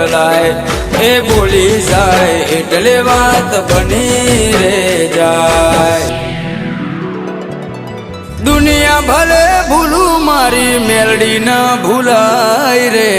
બદલાય એ બોલી જાય એટલે વાત બની રે જાય દુનિયા ભલે ભૂલું મારી મેલડી ના ભૂલાય રે